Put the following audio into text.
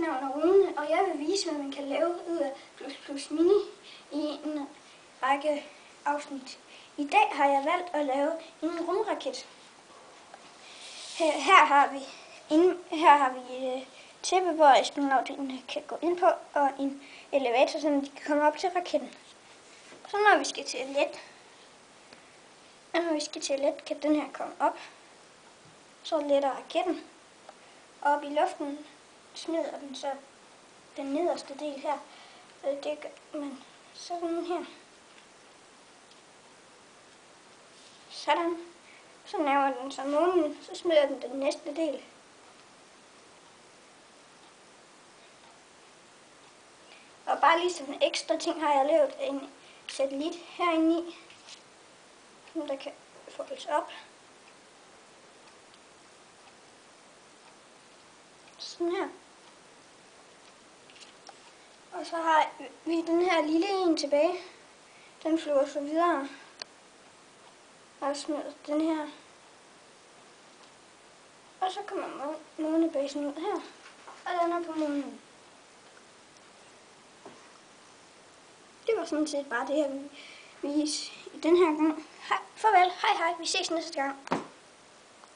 navn er Rune, og jeg vil vise, hvad man kan lave ud af plus mini i en række afsnit. I dag har jeg valgt at lave en rumraket. Her har vi tæppe, hvor astronauterne kan gå ind på, og en elevator, så de kan komme op til raketten. Så når vi skal til let, kan den her komme op. Så letter raketten. Og op i luften smider den så den nederste del her. Det gør man sådan her. Sådan. Så laver den så månen, så smider den den næste del. Og bare lige som en ekstra ting har jeg lavet en satellit herinde i, der kan foldes op. Sådan her. Og så har vi den her lille en tilbage. Den flyver så videre. Og smider den her. Og så kommer månebasen ud her. Og lander på månen. Det var sådan set bare det, jeg ville vise i den her gang. Farvel, hej, vi ses næste gang.